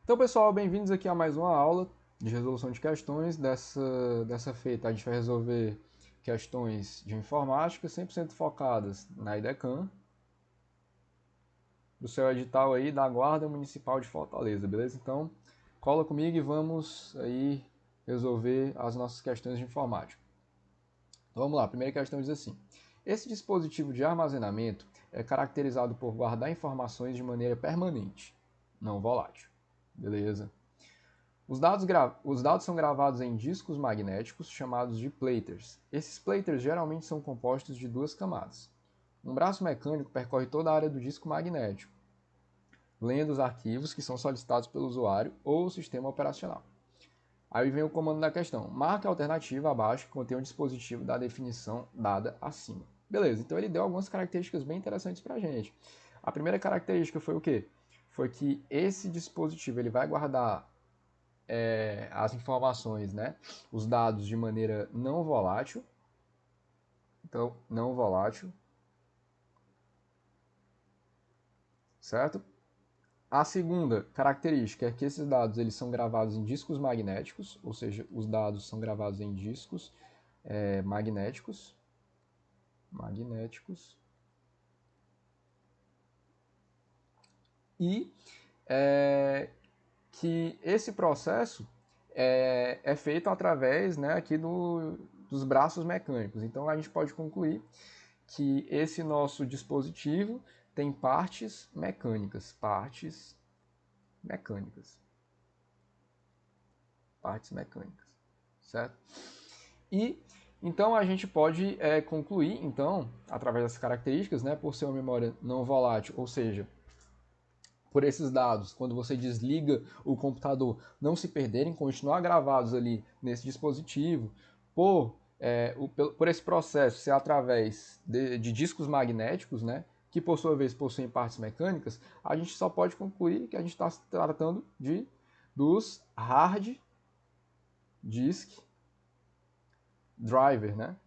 Então, pessoal, bem-vindos aqui a mais uma aula de resolução de questões. Dessa feita, a gente vai resolver questões de informática 100% focadas na IDECAM, do seu edital aí da Guarda Municipal de Fortaleza, beleza? Então, cola comigo e vamos aí resolver as nossas questões de informática. Então, vamos lá, a primeira questão diz assim: esse dispositivo de armazenamento é caracterizado por guardar informações de maneira permanente, não volátil. Beleza? Os dados são gravados em discos magnéticos chamados de platers. Esses platers geralmente são compostos de duas camadas. Um braço mecânico percorre toda a área do disco magnético, lendo os arquivos que são solicitados pelo usuário ou o sistema operacional. Aí vem o comando da questão. Marque a alternativa abaixo que contém o dispositivo da definição dada acima. Beleza, então ele deu algumas características bem interessantes para a gente. A primeira característica foi o quê? Foi que esse dispositivo ele vai guardar as informações, né, os dados de maneira não volátil. Então, não volátil, certo? A segunda característica é que esses dados eles são gravados em discos magnéticos, ou seja, os dados são gravados em discos magnéticos, e que esse processo é feito através, né, aqui dos braços mecânicos. Então a gente pode concluir que esse nosso dispositivo tem partes mecânicas, certo? E então a gente pode concluir, então, através dessas características, né, por ser uma memória não volátil, ou seja, por esses dados, quando você desliga o computador, não se perderem, continuar gravados ali nesse dispositivo, por esse processo ser através de discos magnéticos, né, que por sua vez possuem partes mecânicas, a gente só pode concluir que a gente está se tratando dos hard disk driver, né?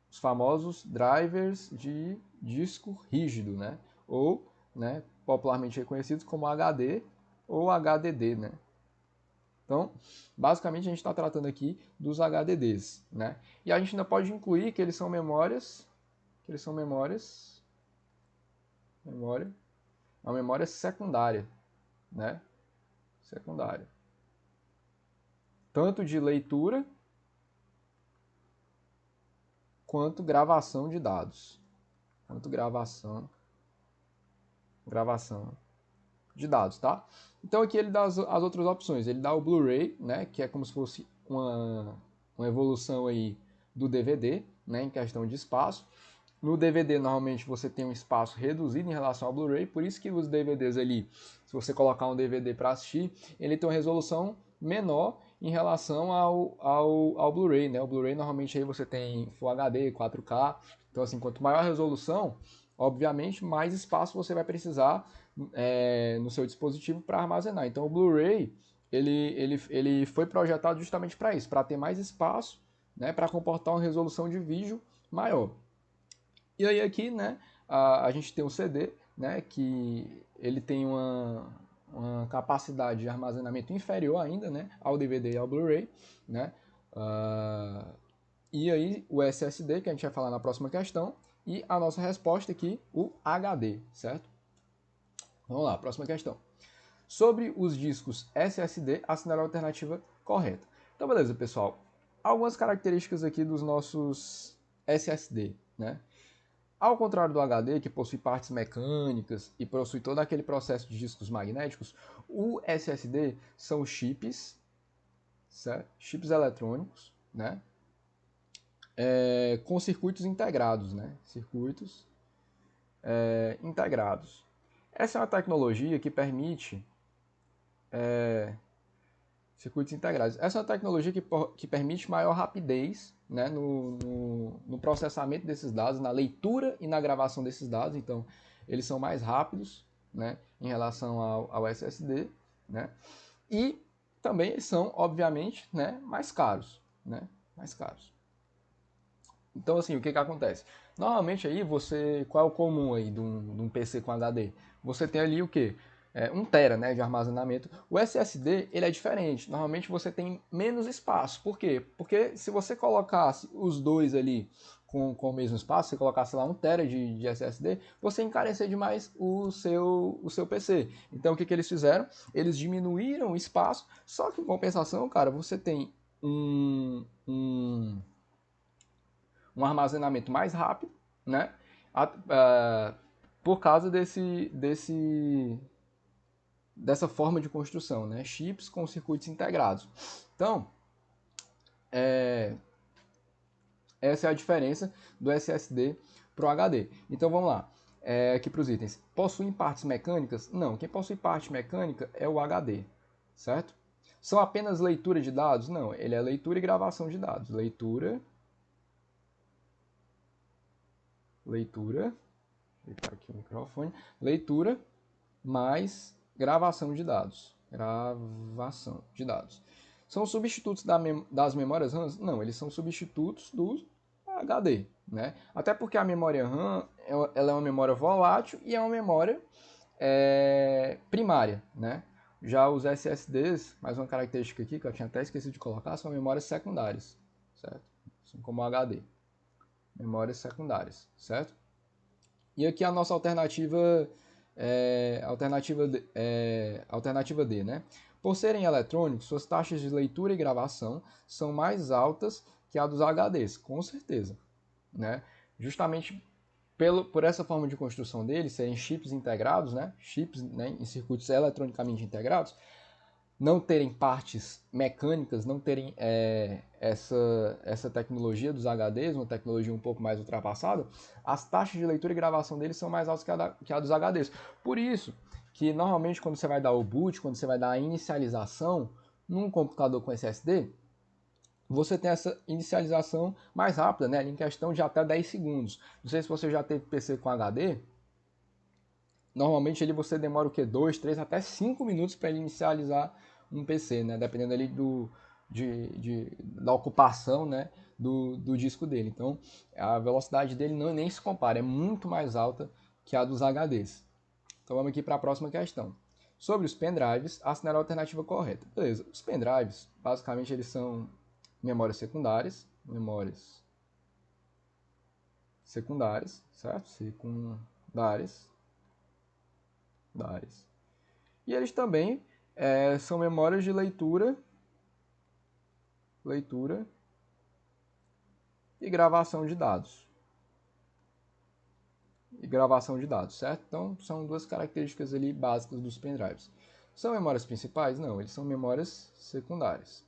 Os famosos drivers de disco rígido, né? Ou, né, popularmente reconhecidos como HD ou HDD, né? Então, basicamente a gente está tratando aqui dos HDDs, né? E a gente ainda pode incluir que eles são uma memória secundária, né? Secundária. Tanto de leitura quanto gravação de dados. Quanto gravação de dados, tá? Então aqui ele dá as outras opções. Ele dá o Blu-ray, né, que é como se fosse uma evolução aí do DVD, né, em questão de espaço. No DVD, normalmente, você tem um espaço reduzido em relação ao Blu-ray, por isso que os DVDs ali, se você colocar um DVD para assistir, ele tem uma resolução menor em relação ao Blu-ray, né? O Blu-ray, normalmente, aí você tem Full HD, 4K, então, assim, quanto maior a resolução, obviamente, mais espaço você vai precisar no seu dispositivo para armazenar. Então, o Blu-ray, ele foi projetado justamente para isso, para ter mais espaço, né, para comportar uma resolução de vídeo maior. E aí aqui, né, a gente tem o CD, né, que ele tem uma capacidade de armazenamento inferior ainda, né, ao DVD e ao Blu-ray, né, e aí o SSD, que a gente vai falar na próxima questão, e a nossa resposta aqui, o HD, certo? Vamos lá, próxima questão. Sobre os discos SSD, assinale a alternativa correta. Então, beleza, pessoal. Algumas características aqui dos nossos SSD, né? Ao contrário do HD, que possui partes mecânicas e possui todo aquele processo de discos magnéticos, o SSD são chips, certo? Chips eletrônicos, né? Com circuitos integrados, né? Circuitos integrados. Essa é uma tecnologia que permite circuitos integrados. Essa é uma tecnologia que permite maior rapidez, né, no processamento desses dados, na leitura e na gravação desses dados. Então, eles são mais rápidos, né, em relação ao SSD, né, e também eles são, obviamente, né, mais caros, né, mais caros. Então, assim, o que acontece? Normalmente aí qual é o comum aí de um PC com HD? Você tem ali o quê? 1 tera, né, de armazenamento. O SSD ele é diferente. Normalmente você tem menos espaço. Por quê? Porque se você colocasse os dois ali com o mesmo espaço, você colocasse lá 1 tera de SSD, você encarecer demais o seu PC. Então o que eles fizeram? Eles diminuíram o espaço, só que em compensação, cara, você tem um armazenamento mais rápido, né? Por causa dessa forma de construção, né? Chips com circuitos integrados. Então, essa é a diferença do SSD para o HD. Então vamos lá, aqui para os itens. Possuem partes mecânicas? Não, quem possui parte mecânica é o HD, certo? São apenas leitura de dados? Não, ele é leitura e gravação de dados. Leitura, deixa aqui o microfone, leitura mais gravação de dados. Gravação de dados. São substitutos das memórias RAM? Não, eles são substitutos do HD, né? Até porque a memória RAM ela é uma memória volátil e é uma memória primária, né? Já os SSDs, mais uma característica aqui que eu tinha até esquecido de colocar, são memórias secundárias, certo? Assim como o HD. Memórias secundárias, certo? E aqui a nossa alternativa alternativa D, né? Por serem eletrônicos, suas taxas de leitura e gravação são mais altas que a dos HDs, com certeza, né? Justamente por essa forma de construção deles, serem chips integrados, né? Chips, né, em circuitos eletronicamente integrados, não terem partes mecânicas, não terem essa tecnologia dos HDs, uma tecnologia um pouco mais ultrapassada, as taxas de leitura e gravação deles são mais altas que a dos HDs. Por isso que normalmente quando você vai dar o boot, quando você vai dar a inicialização num computador com SSD, você tem essa inicialização mais rápida, né? Em questão de até 10 segundos. Não sei se você já teve PC com HD, normalmente ele você demora o quê? 2, 3, até 5 minutos para ele inicializar um PC, né? Dependendo ali da ocupação, né? do disco dele. Então, a velocidade dele nem se compara, é muito mais alta que a dos HDs. Então, vamos aqui para a próxima questão. Sobre os pendrives, assinale a alternativa correta. Beleza, os pendrives, basicamente, eles são memórias secundárias, certo? Secundárias. E eles também são memórias de leitura e gravação de dados. Certo? Então, são duas características ali básicas dos pendrives. São memórias principais? Não, eles são memórias secundárias.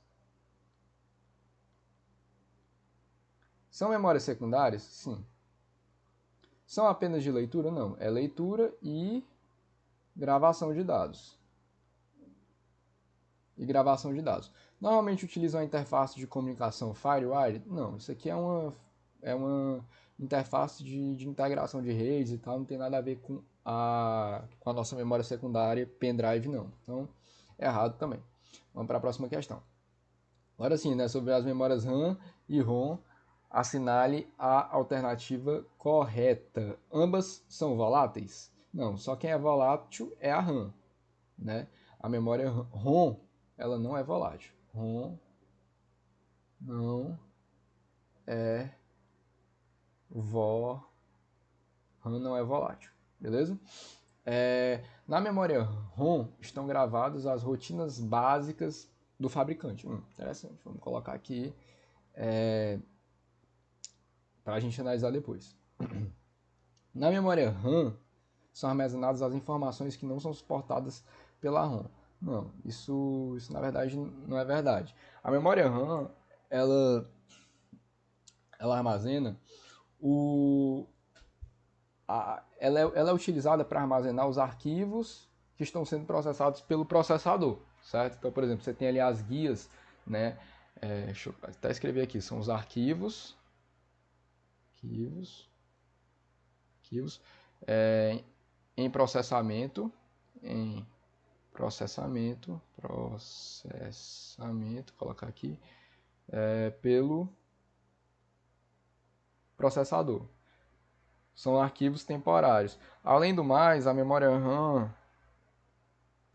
São memórias secundárias? Sim. São apenas de leitura? Não, é leitura e gravação de dados. Normalmente utilizam a interface de comunicação FireWire? Não, isso aqui é uma interface de integração de redes e tal, não tem nada a ver com a nossa memória secundária pendrive, não. Então, é errado também. Vamos para a próxima questão. Agora sim, né, sobre as memórias RAM e ROM, assinale a alternativa correta. Ambas são voláteis? Não, só quem é volátil é a RAM, né? A memória ROM, ela não é volátil. ROM não é RAM não é volátil, beleza? Na memória ROM estão gravadas as rotinas básicas do fabricante. Interessante, vamos colocar aqui para a gente analisar depois. Na memória RAM são armazenadas as informações que não são suportadas pela ROM. Não, isso na verdade não é verdade. A memória RAM, ela armazena ela é utilizada para armazenar os arquivos que estão sendo processados pelo processador, certo? Então, por exemplo, você tem ali as guias, né? Deixa eu até escrever aqui, são os arquivos em processamento, colocar aqui, pelo processador. São arquivos temporários. Além do mais, a memória RAM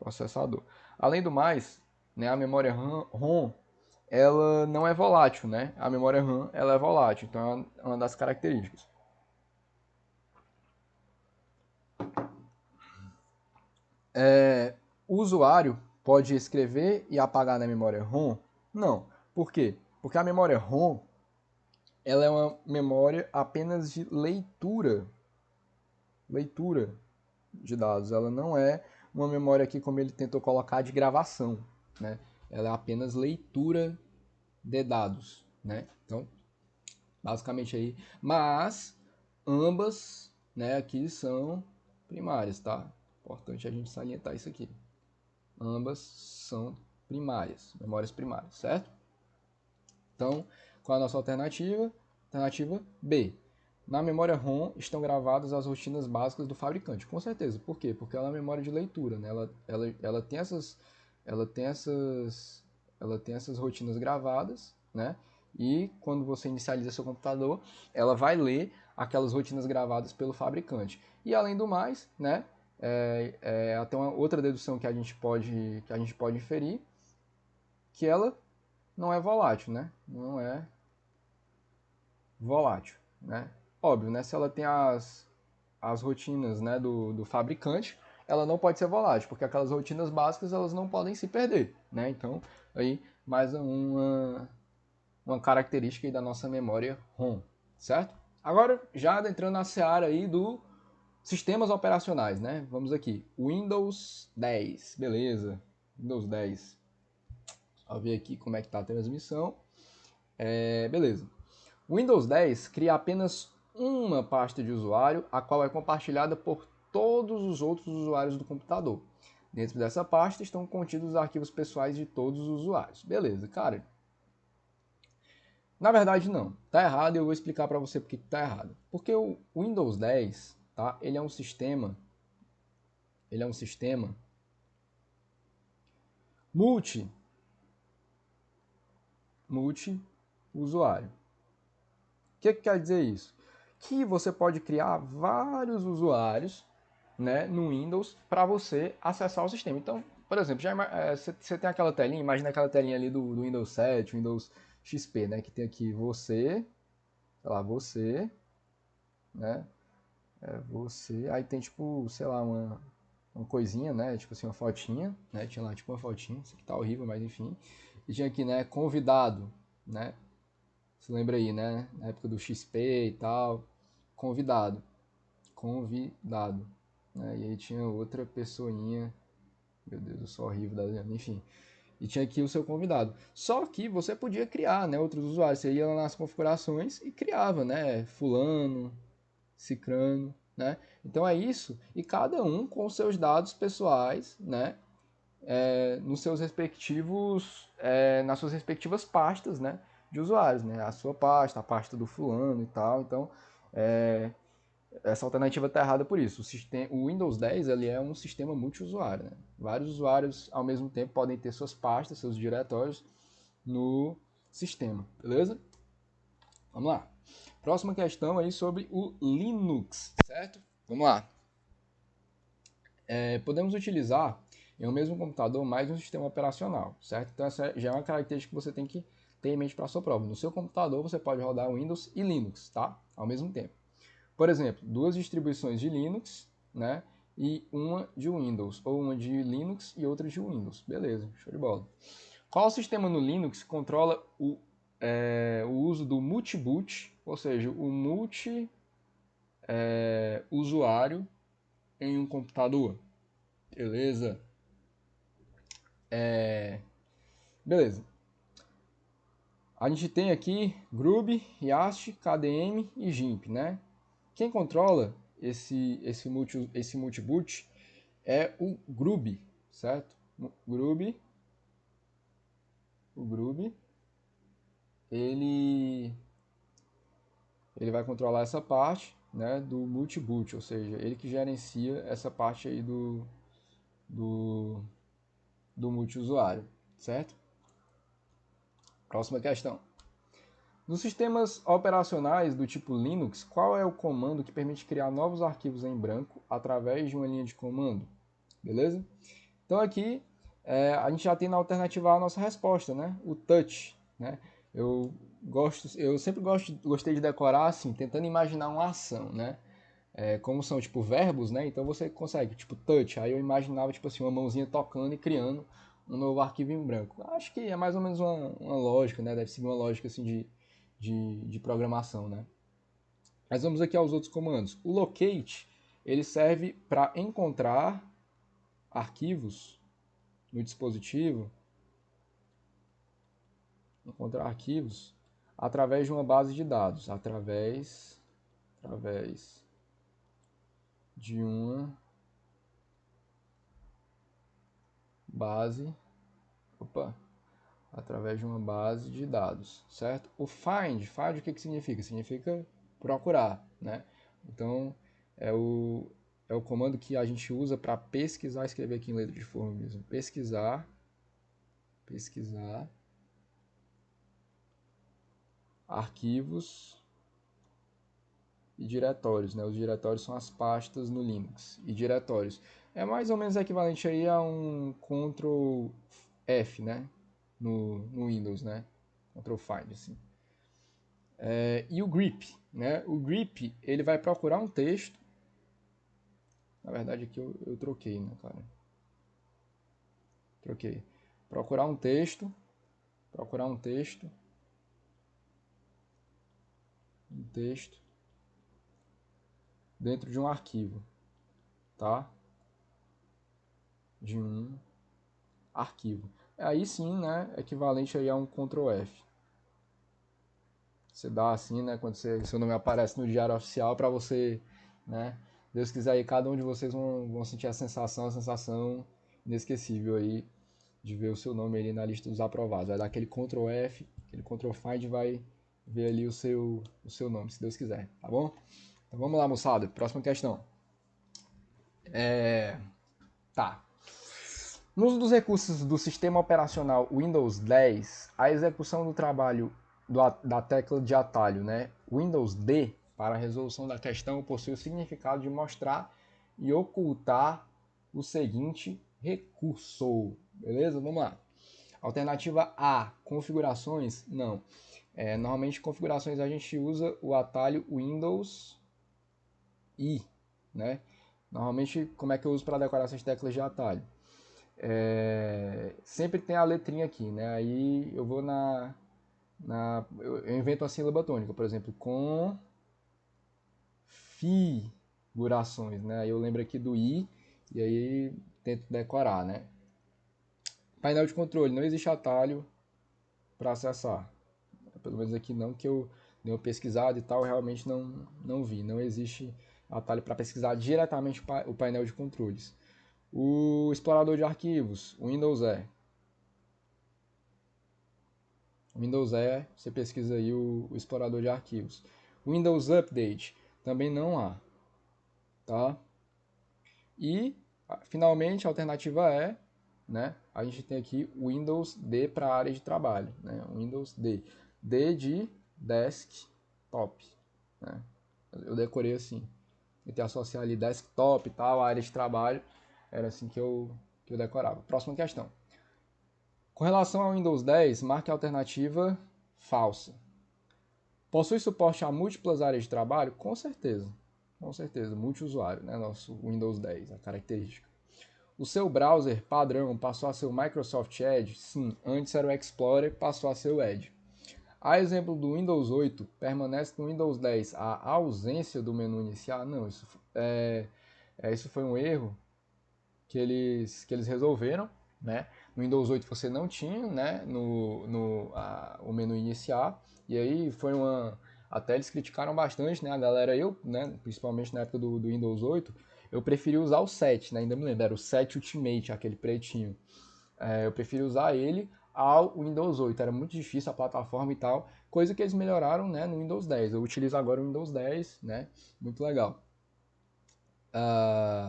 processador. Além do mais, né, a memória ROM ela não é volátil, né? A memória RAM ela é volátil, então é uma das características. O usuário pode escrever e apagar na memória ROM? Não. Por quê? Porque a memória ROM ela é uma memória apenas de leitura de dados. Ela não é uma memória aqui como ele tentou colocar de gravação, né? Ela é apenas leitura de dados, né? Então, basicamente aí, mas ambas, né, aqui são primárias, tá? Importante a gente salientar isso aqui. Ambas são primárias, memórias primárias, certo? Então, qual é a nossa alternativa? Alternativa B. Na memória ROM estão gravadas as rotinas básicas do fabricante. Com certeza. Por quê? Porque ela é uma memória de leitura, né? Ela tem essas rotinas gravadas, né? E quando você inicializa seu computador, ela vai ler aquelas rotinas gravadas pelo fabricante. E além do mais, né? Até uma outra dedução que a gente pode inferir, que ela não é volátil, né? Não é volátil, né? Óbvio, né? Se ela tem as rotinas, né, do fabricante, ela não pode ser volátil, porque aquelas rotinas básicas elas não podem se perder, né? Então, aí mais uma característica aí da nossa memória ROM, certo? Agora, já entrando na seara aí do sistemas operacionais, né? Vamos aqui, Windows 10, beleza, Windows 10. Vou ver aqui como é que tá a transmissão. Beleza. O Windows 10 cria apenas uma pasta de usuário, a qual é compartilhada por todos os outros usuários do computador. Dentro dessa pasta estão contidos os arquivos pessoais de todos os usuários. Beleza, cara. Na verdade, não. Tá errado e eu vou explicar para você porque tá errado. Porque o Windows 10, tá? Ele é um sistema multi usuário. O que quer dizer isso? Que você pode criar vários usuários, né, no Windows para você acessar o sistema. Então, por exemplo, você tem aquela telinha, imagina aquela telinha ali do Windows 7, Windows XP, né, que tem aqui você, sei lá, você, né, você, aí tem tipo, sei lá, uma coisinha, né, tipo assim, uma fotinha, né, tinha lá tipo uma fotinha, isso aqui tá horrível, mas enfim, e tinha aqui, né, convidado, né, você lembra aí, né, na época do XP e tal, convidado, né, e aí tinha outra pessoinha. Meu Deus, eu sou horrível da enfim. E tinha aqui o seu convidado. Só que você podia criar, né, outros usuários. Você ia lá nas configurações e criava, né, fulano, cicrano, né? Então é isso. E cada um com seus dados pessoais, né, nos seus respectivos, nas suas respectivas pastas, né, de usuários, né? A sua pasta, a pasta do fulano e tal. Então, essa alternativa está errada por isso. O Windows 10 ele é um sistema multiusuário. Né? Vários usuários ao mesmo tempo podem ter suas pastas, seus diretórios no sistema, beleza? Vamos lá. Próxima questão aí sobre o Linux, certo? Vamos lá. Podemos utilizar em um mesmo computador mais de um sistema operacional, certo? Então essa já é uma característica que você tem que ter em mente para a sua prova. No seu computador você pode rodar Windows e Linux, tá? Ao mesmo tempo. Por exemplo, duas distribuições de Linux, né? E uma de Windows, ou uma de Linux e outra de Windows. Beleza, show de bola. Qual sistema no Linux controla o uso do multi-boot, ou seja, o multi-usuário em um computador? Beleza. Beleza. A gente tem aqui Grub, Yast, KDM e GIMP, né? Quem controla esse multi-boot é o Grub, certo? O Grub, ele vai controlar essa parte, né, do multi-boot, ou seja, ele que gerencia essa parte aí do multi-usuário, certo? Próxima questão. Nos sistemas operacionais do tipo Linux, qual é o comando que permite criar novos arquivos em branco através de uma linha de comando? Beleza? Então aqui a gente já tem na alternativa A a nossa resposta, né? O touch, né? Eu sempre gostei de decorar assim, tentando imaginar uma ação, né? Como são tipo verbos, né? Então você consegue, tipo touch. Aí eu imaginava tipo assim uma mãozinha tocando e criando um novo arquivo em branco. Acho que é mais ou menos uma lógica, né? Deve seguir uma lógica assim de programação, né? Mas vamos aqui aos outros comandos. O locate ele serve para encontrar arquivos no dispositivo, encontrar arquivos através de uma base de dados, através de uma base, opa, através de uma base de dados, certo? O find o que significa? Significa procurar, né? Então é o comando que a gente usa para pesquisar, escrever aqui em letra de forma mesmo, pesquisar arquivos e diretórios, né? Os diretórios são as pastas no Linux. E diretórios é mais ou menos equivalente aí a um Ctrl F, né? No Windows, né? Ctrl Find, assim. E o grep, né? O grep ele vai procurar um texto. Na verdade aqui eu troquei, né, cara? Troquei. Procurar um texto. Um texto dentro de um arquivo, tá? De um arquivo. Aí sim, né, equivalente aí a um Ctrl F. Você dá assim, né, quando seu nome aparece no diário oficial para você, né, Deus quiser aí, cada um de vocês vão sentir a sensação inesquecível aí de ver o seu nome ali na lista dos aprovados. Vai dar aquele Ctrl F, aquele Ctrl Find, vai ver ali o seu nome, se Deus quiser, tá bom? Então vamos lá, moçada, próxima questão. Tá. No uso dos recursos do sistema operacional Windows 10, a execução do trabalho da tecla de atalho, né, Windows D, para a resolução da questão, possui o significado de mostrar e ocultar o seguinte recurso. Beleza? Vamos lá. Alternativa A, configurações? Não. Normalmente, configurações a gente usa o atalho Windows I, né? Normalmente, como é que eu uso para decorar essas teclas de atalho? Sempre tem a letrinha aqui, né? Aí eu vou eu invento uma sílaba tônica, por exemplo, configurações, né? Aí eu lembro aqui do i e aí tento decorar, né? Painel de controle, não existe atalho para acessar. Pelo menos aqui não, que eu dei uma pesquisada e tal, realmente não vi. Não existe atalho para pesquisar diretamente o painel de controles. O explorador de arquivos, o Windows E. Windows E, você pesquisa aí o explorador de arquivos. Windows Update, também não há. Tá? E, finalmente, a alternativa é, né, a gente tem aqui o Windows D para a área de trabalho. Né? Windows D. D de desktop. Né? Eu decorei assim. Eu tenho associar ali desktop e tal, a área de trabalho. Era assim que eu decorava. Próxima questão. Com relação ao Windows 10, marque a alternativa falsa. Possui suporte a múltiplas áreas de trabalho? Com certeza. Com certeza, multiusuário, né? Nosso Windows 10, a característica. O seu browser padrão passou a ser o Microsoft Edge? Sim, antes era o Explorer, passou a ser o Edge. A exemplo do Windows 8, permanece no Windows 10 a ausência do menu iniciar? Não, isso foi um erro que eles resolveram, né? No Windows 8 você não tinha, né, o menu iniciar, e aí foi até eles criticaram bastante, né, a galera, né, principalmente na época do Windows 8, eu preferi usar o 7, né, ainda me lembro, era o 7 Ultimate, aquele pretinho. Eu preferi usar ele ao Windows 8, era muito difícil a plataforma e tal, coisa que eles melhoraram, né, no Windows 10. Eu utilizo agora o Windows 10, né, muito legal.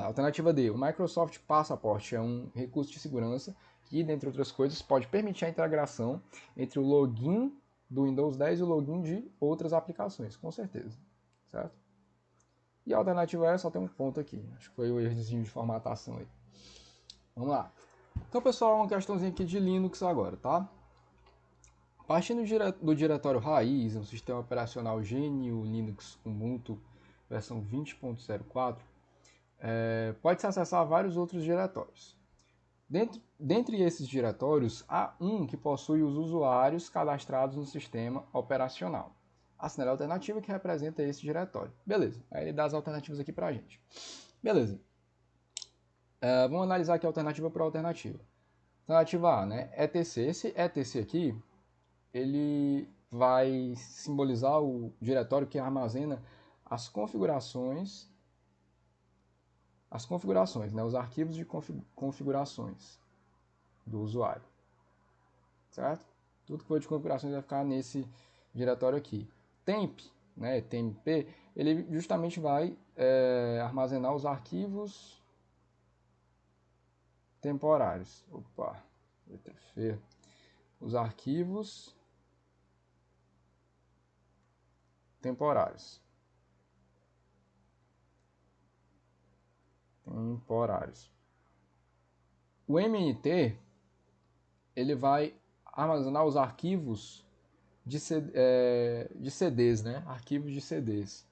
Alternativa D, o Microsoft Passport é um recurso de segurança que, dentre outras coisas, pode permitir a integração entre o login do Windows 10 e o login de outras aplicações, com certeza, certo? E a alternativa E só tem um ponto aqui, acho que foi o errozinho de formatação aí. Vamos lá. Então, pessoal, uma questãozinha aqui de Linux agora, tá? Partindo do diretório raiz, no sistema operacional GNU Linux Ubuntu versão 20.04, pode-se acessar vários outros diretórios. Dentre esses diretórios, há um que possui os usuários cadastrados no sistema operacional. Assinale a alternativa que representa esse diretório. Beleza, aí ele dá as alternativas aqui pra gente. Beleza. Vamos analisar aqui alternativa por alternativa. Alternativa A, né? ETC. Esse ETC aqui, ele vai simbolizar o diretório que armazena as configurações, né? Os arquivos de configurações do usuário, certo? Tudo que for de configurações vai ficar nesse diretório aqui. Temp, né? TMP, ele justamente vai armazenar os arquivos temporários. Opa, letra feia. Os arquivos temporários. O MNT, ele vai armazenar os arquivos de CDs, né? Arquivos de CDs.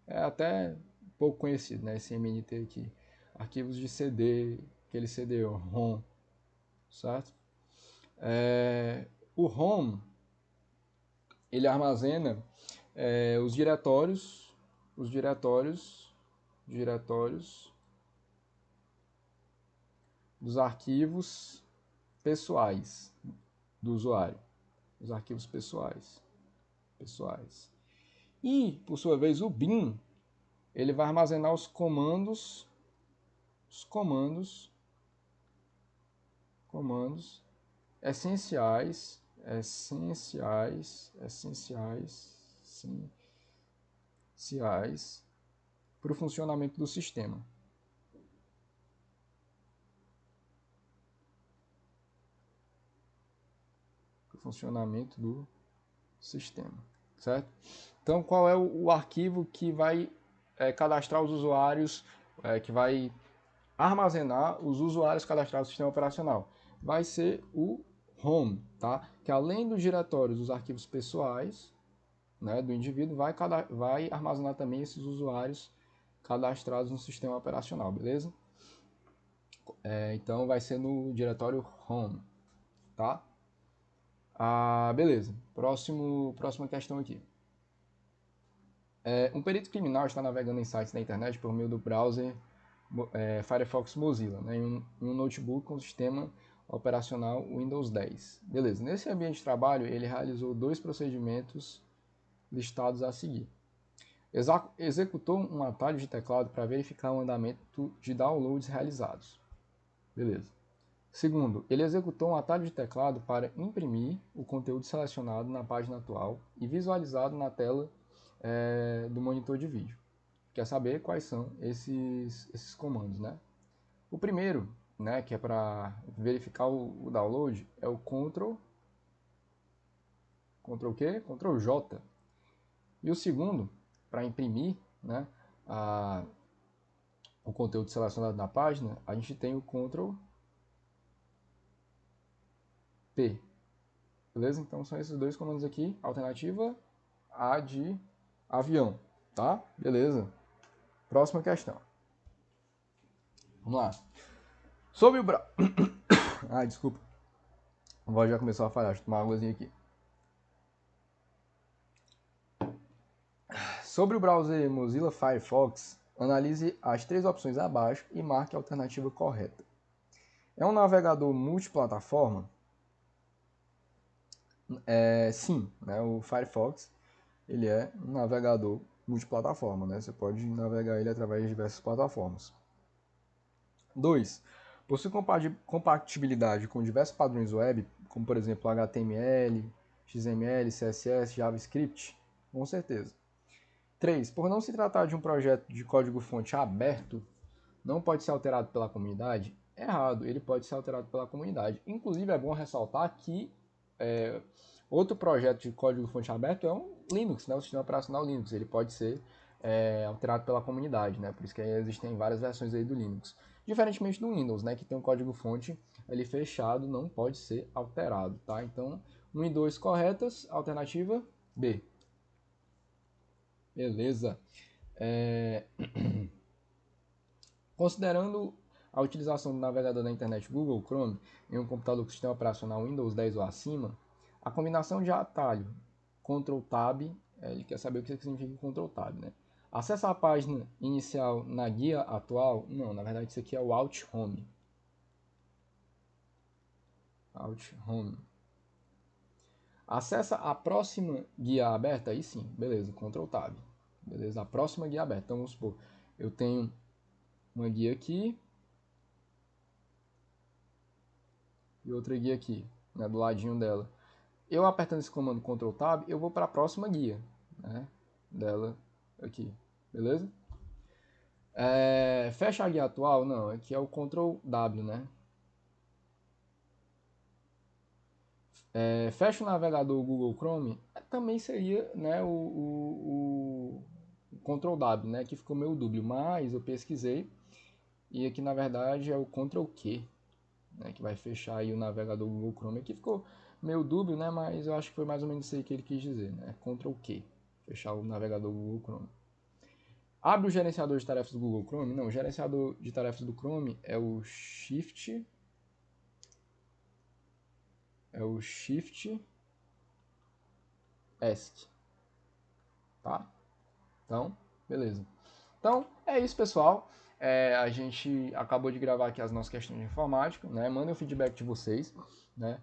É até pouco conhecido, né? Esse MNT aqui. Arquivos de CD, aquele CD-ROM, certo? O ROM, ele armazena os diretórios dos arquivos pessoais do usuário, os arquivos pessoais. E, por sua vez, o bin, ele vai armazenar os comandos essenciais para o funcionamento do sistema. Certo? Então, qual é o arquivo que vai cadastrar os usuários, que vai armazenar os usuários cadastrados no sistema operacional? Vai ser o ROM, tá? Que além dos diretórios dos arquivos pessoais, né, do indivíduo, vai armazenar também esses usuários cadastrados no sistema operacional, beleza? Então vai ser no diretório ROM, tá? Beleza. Próxima questão aqui. Um perito criminal está navegando em sites da internet por meio do browser Firefox Mozilla, né, em um notebook com sistema operacional Windows 10. Beleza. Nesse ambiente de trabalho, ele realizou 2 procedimentos listados a seguir. Executou um atalho de teclado para verificar o andamento de downloads realizados. Beleza. Segundo, ele executou um atalho de teclado para imprimir o conteúdo selecionado na página atual e visualizado na tela do monitor de vídeo. Quer saber quais são esses comandos, né? O primeiro, né, que é para verificar o download, é o Ctrl J. E o segundo, para imprimir, né, o conteúdo selecionado na página, a gente tem o Ctrl P. Beleza? Então são esses 2 comandos aqui. Alternativa A de avião, tá? Beleza. Próxima questão. Vamos lá. Sobre o desculpa. A voz já começou a falhar. Deixa eu tomar uma águazinha aqui. Sobre o browser Mozilla Firefox, analise as 3 opções abaixo e marque a alternativa correta. É um navegador multiplataforma? Sim, né? O Firefox, ele é um navegador multiplataforma, né? Você pode navegar ele através de diversas plataformas. 2. Possui compatibilidade com diversos padrões web, como por exemplo HTML, XML, CSS, JavaScript? Com certeza. 3. Por não se tratar de um projeto de código-fonte aberto, não pode ser alterado pela comunidade? Errado, ele pode ser alterado pela comunidade. Inclusive, é bom ressaltar que outro projeto de código-fonte aberto é um Linux, né? O sistema operacional Linux. Ele pode ser alterado pela comunidade, né? Por isso que existem várias versões aí do Linux. Diferentemente do Windows, né, que tem um código-fonte ali fechado, não pode ser alterado, tá? Então, 1 e 2 corretas, alternativa B. Beleza. Considerando a utilização do navegador da internet Google Chrome em um computador com sistema operacional Windows 10 ou acima, a combinação de atalho Ctrl Tab, ele quer saber o que significa Ctrl Tab, né? Acessa a página inicial na guia atual? Não, na verdade isso aqui é o Alt Home. Alt Home. Acessa a próxima guia aberta? Aí sim, beleza, Ctrl Tab. Beleza, a próxima guia aberta. Então vamos supor, eu tenho uma guia aqui e outra guia aqui, né, do ladinho dela. Eu apertando esse comando Ctrl Tab, eu vou para a próxima guia, né, dela aqui, beleza? Fecha a guia atual? Não, aqui é o Ctrl W, né? Fecha o navegador Google Chrome, também seria, né, o Ctrl W, né, que ficou meio dúbio, mas eu pesquisei e aqui na verdade é o Ctrl Q, né, que vai fechar aí o navegador Google Chrome. Aqui ficou meio dúbio, né, mas eu acho que foi mais ou menos isso aí que ele quis dizer, né, Ctrl Q, fechar o navegador Google Chrome. Abre o gerenciador de tarefas do Google Chrome? Não, o gerenciador de tarefas do Chrome é o Shift ESC, tá? Então, beleza. Então, é isso, pessoal. A gente acabou de gravar aqui as nossas questões de informática, né? Mandem o feedback de vocês, né?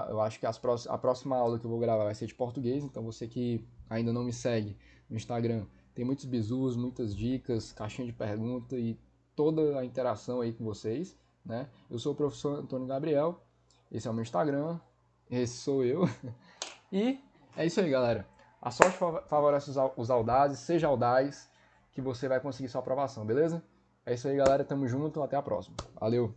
Eu acho que a próxima aula que eu vou gravar vai ser de português, então você que ainda não me segue no Instagram, tem muitos bizus, muitas dicas, caixinha de pergunta e toda a interação aí com vocês, né? Eu sou o professor Antônio Gabriel, esse é o meu Instagram, esse sou eu. E é isso aí, galera. A sorte favorece os audazes, seja audaz, que você vai conseguir sua aprovação, beleza? É isso aí, galera. Tamo junto, até a próxima. Valeu!